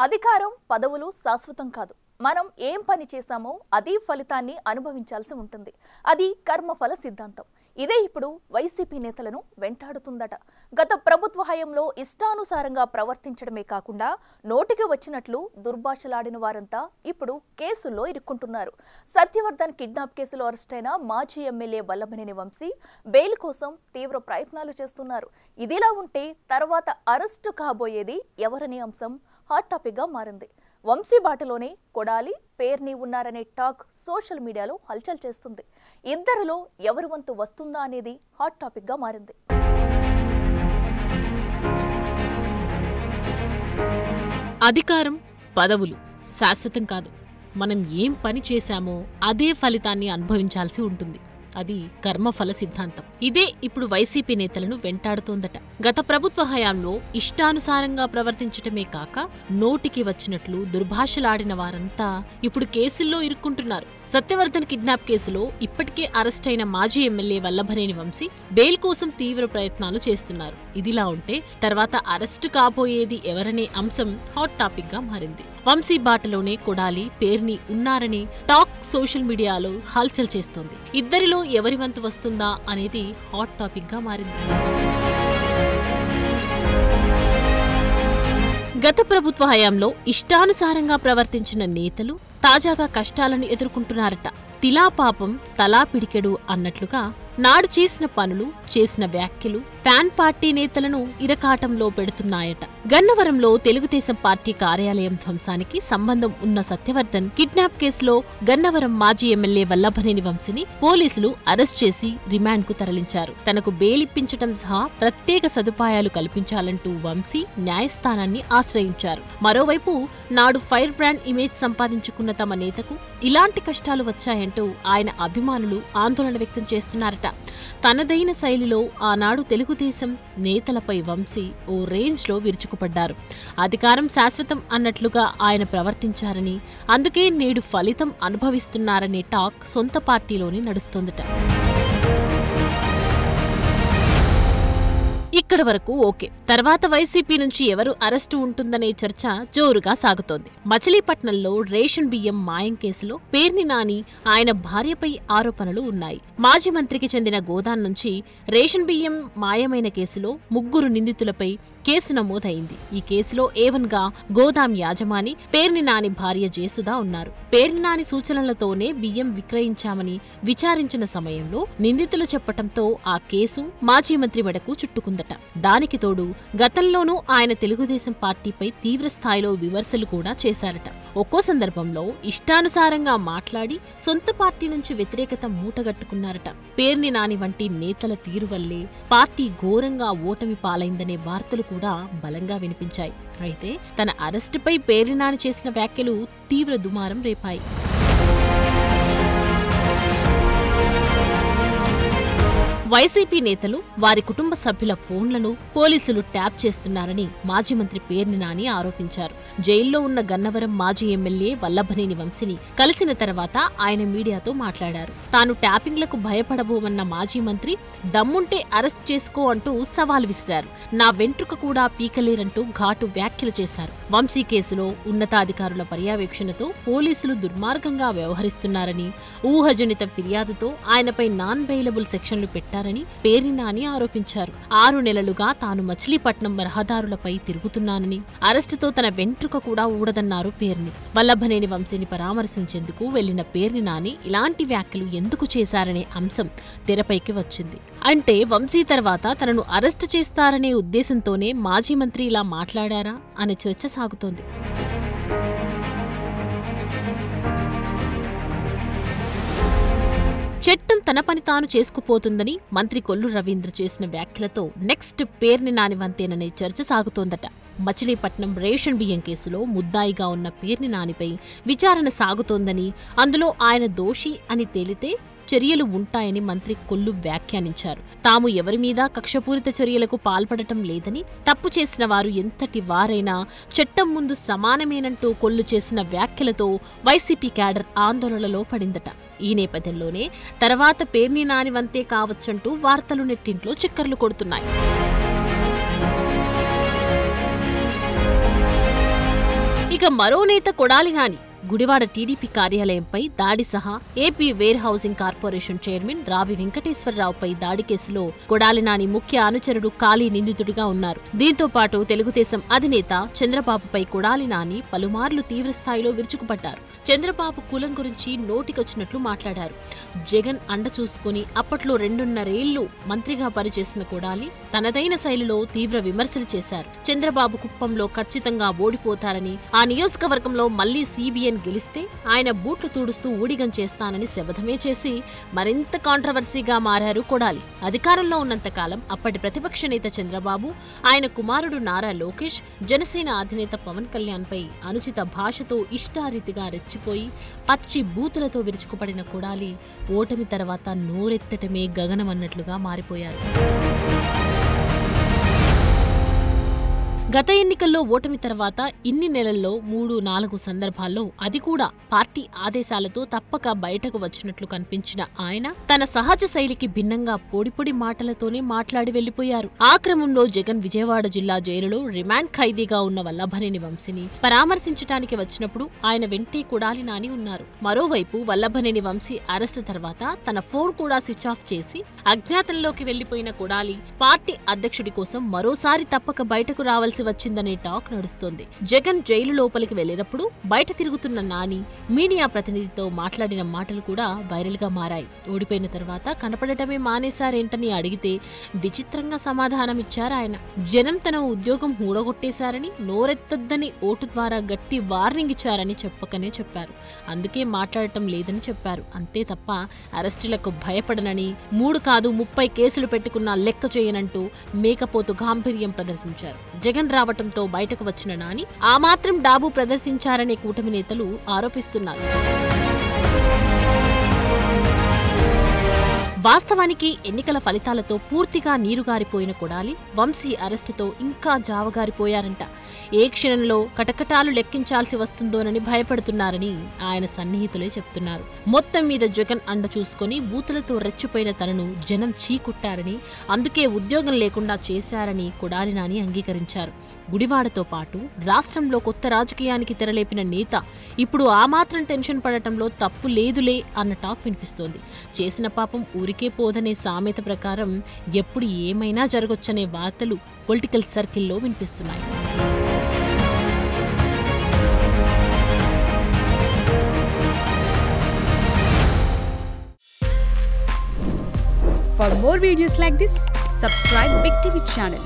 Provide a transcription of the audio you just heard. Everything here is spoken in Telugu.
అధికారం పదవులు శాశ్వతం కాదు. మనం ఏం పని చేస్తామో అదే ఫలితాన్ని అనుభవించాల్సి ఉంటుంది. అది కర్మఫల సిద్ధాంతం. ఇదే ఇప్పుడు వైసీపీ నేతలను వెంటాడుతుందట. గత ప్రభుత్వ హయాంలో ఇష్టానుసారంగా ప్రవర్తించడమే కాకుండా నోటికి వచ్చినట్లు దుర్భాషలాడిన వారంతా ఇప్పుడు కేసుల్లో ఇరుక్కుంటున్నారు. సత్యవర్ధన్ కిడ్నాప్ కేసులో అరెస్టైన మాజీ ఎమ్మెల్యే వల్లభనేని వంశీ బెయిల్ కోసం తీవ్ర ప్రయత్నాలు చేస్తున్నారు. ఇదిలా ఉంటే తర్వాత అరెస్టు కాబోయేది ఎవరనే అంశం హాట్ టాపిక్ గా మారింది. వంశీ బాటలోనే కొడాలి, పేర్ని ఉన్నారనే టాక్ సోషల్ మీడియాలో హల్చల్ చేస్తుంది. ఇద్దరిలో ఎవరి వంతు వస్తుందా అనేది హాట్ టాపిక్ గా మారింది. అధికారం పదవులు శాశ్వతం కాదు. మనం ఏం పని చేశామో అదే ఫలితాన్ని అనుభవించాల్సి ఉంటుంది. అది కర్మఫల సిద్ధాంతం. ఇదే ఇప్పుడు వైసీపీ నేతలను వెంటాడుతోందట. గత ప్రభుత్వ హయాంలో ఇష్టానుసారంగా ప్రవర్తించటమే కాక నోటికి వచ్చినట్లు దుర్భాషలాడిన వారంతా ఇప్పుడు కేసుల్లో ఇరుక్కుంటున్నారు. సత్యవర్ధన్ కిడ్నాప్ కేసులో ఇప్పటికే అరెస్టైన మాజీ ఎమ్మెల్యే వల్లభనేని వంశీ బెయిల్ కోసం తీవ్ర ప్రయత్నాలు చేస్తున్నారు. ఇదిలా ఉంటే తర్వాత అరెస్టు కాబోయేది ఎవరనే అంశం హాట్ టాపిక్ గా మారింది. వంశీ బాటలోనే కొడాలి, పేర్ని ఉన్నారనే టాక్ సోషల్ మీడియాలో హల్చల్ చేస్తోంది. ఇద్దరిలో ఎవరి వంతు వస్తుందా అనేది హాట్ టాపిక్ గా మారింది. గత ప్రభుత్వ హయాంలో ఇష్టానుసారంగా ప్రవర్తించిన నేతలు తాజాగా కష్టాలను ఎదుర్కొంటున్నారట. తిలా పాపం తలా పిడికెడు అన్నట్లుగా నాడు చేసిన పనులు, చేసిన వ్యాఖ్యలు ఫ్యాన్ పార్టీ నేతలను ఇరకాటంలో పెడుతున్నాయట. గన్నవరంలో తెలుగుదేశం పార్టీ కార్యాలయం ధ్వంసానికి సంబంధం ఉన్న సత్యవర్ధన్ కిడ్నాప్ కేసులో గన్నవరం మాజీ ఎమ్మెల్యే వల్లభనేని వంశీని పోలీసులు అరెస్ట్ చేసి రిమాండ్ కు తరలించారు. తనకు బెయిల్ ఇప్పించడం సహా ప్రత్యేక సదుపాయాలు కల్పించాలంటూ వంశీ న్యాయస్థానాన్ని ఆశ్రయించారు. మరోవైపు నాడు ఫైర్ బ్రాండ్ ఇమేజ్ సంపాదించుకున్న తమ నేతకు ఇలాంటి కష్టాలు వచ్చాయంటూ ఆయన అభిమానులు ఆందోళన వ్యక్తం చేస్తున్నారట. తనదైన శైలిలో ఆనాడు తెలుగుదేశం నేతలపై వంశీ ఓ రేంజ్ లో విరుచుకుపడ్డారు. అధికారం శాశ్వతం అన్నట్లుగా ఆయన ప్రవర్తించారని, అందుకే నేడు ఫలితం అనుభవిస్తున్నారనే టాక్ సొంత పార్టీలోనే నడుస్తోందట. ఇక్కడ వరకు ఓకే. తర్వాత వైసీపీ నుంచి ఎవరు అరెస్టు ఉంటుందనే చర్చ జోరుగా సాగుతోంది. మచిలీపట్నంలో రేషన్ బియ్యం మాయం కేసులో పేర్ని నాని, ఆయన భార్యపై ఆరోపణలు ఉన్నాయి. మాజీ మంత్రికి చెందిన గోదాం నుంచి రేషన్ బియ్యం మాయమైన కేసులో 3 నిందితులపై కేసు నమోదైంది. ఈ కేసులో ఏవన్గా గోదాం యాజమాని, పేర్ని నాని భార్య జేసుదా ఉన్నారు. పేర్ని నాని సూచనలతోనే బియ్యం విక్రయించామని విచారించిన సమయంలో నిందితులు చెప్పటంతో ఆ కేసు మాజీ మంత్రి మెడకు చుట్టుకుందట. దానికి తోడు గతంలోనూ ఆయన తెలుగుదేశం పార్టీపై తీవ్ర స్థాయిలో విమర్శలు కూడా చేశారట. ఒక్కో సందర్భంలో ఇష్టానుసారంగా మాట్లాడి సొంత పార్టీ నుంచి వ్యతిరేకత మూటగట్టుకున్నారట. పేర్ని నాని వంటి నేతల తీరు వల్లే పార్టీ ఘోరంగా ఓటమి పాలైందనే వార్తలు కూడా బలంగా వినిపించాయి. అయితే తన అరెస్టుపై పేర్ని నాని చేసిన వ్యాఖ్యలు తీవ్ర దుమారం రేపాయి. వైసీపీ నేతలు, వారి కుటుంబ సభ్యుల ఫోన్లను పోలీసులు ట్యాప్ చేస్తున్నారని మాజీ మంత్రి పేర్ని నాని ఆరోపించారు. జైల్లో ఉన్న గన్నవరం మాజీ ఎమ్మెల్యే వల్లభనేని వంశీని కలిసిన తర్వాత ఆయన మీడియాతో మాట్లాడారు. తాను ట్యాపింగ్లకు భయపడబోమన్న మాజీ మంత్రి దమ్ముంటే అరెస్ట్ చేసుకో అంటూ సవాల్ విసిరారు. నా వెంట్రుక కూడా పీకలేరంటూ ఘాటు వ్యాఖ్యలు చేశారు. వంశీ కేసులో ఉన్నతాధికారుల పర్యవేక్షణతో పోలీసులు దుర్మార్గంగా వ్యవహరిస్తున్నారని, ఊహజనిత ఫిర్యాదుతో ఆయనపై నాన్ బెయిలబుల్ సెక్షన్లు పెట్టారు పేర్ని నాని ఆరోపించారు. 6 నెలలుగా తాను మచిలీపట్నం రహదారులపై తిరుగుతున్నానని, అరెస్టుతో తన వెంట్రుక కూడా ఊడదన్నారు పేర్ని. వల్లభనేని వంశీని పరామర్శించేందుకు వెళ్లిన పేర్ని నాని ఇలాంటి వ్యాఖ్యలు ఎందుకు చేశారనే అంశం తెరపైకి వచ్చింది. అంటే వంశీ తర్వాత తనను అరెస్టు చేస్తారనే ఉద్దేశంతోనే మాజీ మంత్రి ఇలా మాట్లాడారా అనే చర్చ సాగుతోంది. చట్టం తన పని తాను చేసుకుపోతుందని మంత్రి కొల్లు రవీంద్ర చేసిన వ్యాఖ్యలతో నెక్స్ట్ పేర్ని నాని వంతేననే చర్చ సాగుతోందట. మచిలీపట్నం రేషన్ బియ్యం కేసులో ముద్దాయిగా ఉన్న పేర్ని నానిపై విచారణ సాగుతోందని, అందులో ఆయన దోషి అని తేలితే చర్యలు ఉంటాయని మంత్రి కొల్లు వ్యాఖ్యానించారు. తాము ఎవరిమీదా కక్షపూరిత చర్యలకు పాల్పడటం లేదని, తప్పు చేసిన వారు ఎంతటి వారైనా చట్టం ముందు సమానమేనంటూ కొల్లు చేసిన వ్యాఖ్యలతో వైసీపీ క్యాడర్ ఆందోళనలో పడిందట. ఈ నేపథ్యంలోనే తర్వాత పేర్ని నాని వంతే కావచ్చంటూ వార్తలు నెట్టింట్లో చక్కర్లు కొడుతున్నాయి. మరో నేత కొడాలి నాని గుడివాడ టీడీపీ కార్యాలయంపై దాడి సహా AP warehousing corporation chairman Ravi వెంకటేశ్వరరావుపై దాడి కేసులో కొడాలి నాని ముఖ్య అనుచరుడు కాళీ నిందితుడిగా ఉన్నారు. దీంతో పాటు తెలుగుదేశం అధినేత చంద్రబాబుపై కొడాలి నాని పలుమార్లు తీవ్రస్థాయిలో విరుచుకుపడ్డారు. చంద్రబాబు కులం గురించి నోటికొచ్చినట్లు మాట్లాడారు. జగన్ అండ చూసుకుని అప్పట్లో 2.5 ఏళ్లు మంత్రిగా పనిచేసిన కొడాలి తనదైన శైలిలో తీవ్ర విమర్శలు చేశారు. చంద్రబాబు కుప్పంలో ఖచ్చితంగా ఓడిపోతారని, ఆ నియోజకవర్గంలో మళ్లీ సిబిఎన్ గెలిస్తే ఆయన బూట్లు తూడుస్తూ ఊడిగం చేస్తానని శపథమే చేసి మరింత కాంట్రవర్సీగా మారారు కొడాలి. అధికారంలో ఉన్నంతకాలం అప్పటి ప్రతిపక్ష నేత చంద్రబాబు, ఆయన కుమారుడు నారా లోకేష్, జనసేన అధినేత పవన్ కళ్యాణ్ పై అనుచిత భాషతో ఇష్టారీతిగా రెచ్చిపోయి పచ్చి బూతులతో విరుచుకుపడిన కొడాలి ఓటమి తర్వాత నోరెత్తటమే గగనమన్నట్లుగా మారిపోయారు. గత ఎన్నికల్లో ఓటమి తర్వాత ఇన్ని నెలల్లో 3-4 సందర్భాల్లో, అది కూడా పార్టీ ఆదేశాలతో తప్పక బయటకు వచ్చినట్లు కనిపించిన ఆయన తన సహజ శైలికి భిన్నంగా పొడిపొడి మాటలతోనే మాట్లాడి వెళ్లిపోయారు. ఆ క్రమంలో జగన్ విజయవాడ జిల్లా జైలులో రిమాండ్ ఖైదీగా ఉన్న వల్లభనేని వంశీని పరామర్శించడానికి వచ్చినప్పుడు ఆయన వెంటే కొడాలి నాని ఉన్నారు. మరోవైపు వల్లభనేని వంశీ అరెస్టు తర్వాత తన ఫోన్ కూడా స్విచ్ ఆఫ్ చేసి అజ్ఞాతంలోకి వెళ్లిపోయిన కొడాలి పార్టీ అధ్యక్షుడి కోసం మరోసారి తప్పక బయటకు రావాల్సి వచ్చిందనే టాక్ నడుస్తోంది. జగన్ జైలు లోపలికి వెళ్లినప్పుడు బయట తిరుగుతున్న నాని మీడియా ప్రతినిధితో మాట్లాడిన మాటలు కూడా వైరల్ గా మారాయి. ఓడిపోయిన తర్వాత కనపడటమే మానేశారేంటని అడిగితే విచిత్రంగా సమాధానమిచ్చారు ఆయన. జనం తన ఉద్యోగం ఊడగొట్టేశారని, నోరెత్తొద్దని ఓటు ద్వారా గట్టి వార్నింగ్ ఇచ్చారని చెప్పకనే చెప్పారు. అందుకే మాట్లాడటం లేదని చెప్పారు. అంతే తప్ప అరెస్టులకు భయపడనని, 3 కాదు 30 కేసులు పెట్టుకున్నా లెక్క చేయనంటూ మేకపోతు గాంభీర్యం ప్రదర్శించారు. జగన్ రావటంతో బయటకు వచ్చిన నాని ఆ మాత్రం డాబు ప్రదర్శించారనే కూటమి నేతలు ఆరోపిస్తున్నారు. వాస్తవానికి ఎన్నికల ఫలితాలతో పూర్తిగా నీరుగారిపోయిన కొడాలి వంశీ అరెస్టుతో ఇంకా జావగారిపోయారంట. ఏ క్షణంలో కటకటాలు లెక్కించాల్సి వస్తుందోనని భయపడుతున్నారని ఆయన సన్నిహితులే చెప్తున్నారు. మొత్తం మీద జగన్ అండ చూసుకుని బూతులతో రెచ్చిపోయిన తనను జనం చీకుట్టారని, అందుకే ఉద్యోగం లేకుండా చేశారని కొడాలి నాని అంగీకరించారు. గుడివాడతో పాటు రాష్ట్రంలో కొత్త రాజకీయానికి తెరలేపిన నేత ఇప్పుడు ఆ మాత్రం టెన్షన్ పడటంలో తప్పు లేదులే అన్న టాక్ వినిపిస్తోంది. చేసిన పాపం ఊరికే పోదనే సామెత ప్రకారం ఎప్పుడు ఏమైనా జరగొచ్చనే వార్తలు పొలిటికల్ సర్కిల్లో వినిపిస్తున్నాయి. For more videos like this, subscribe Big TV channel.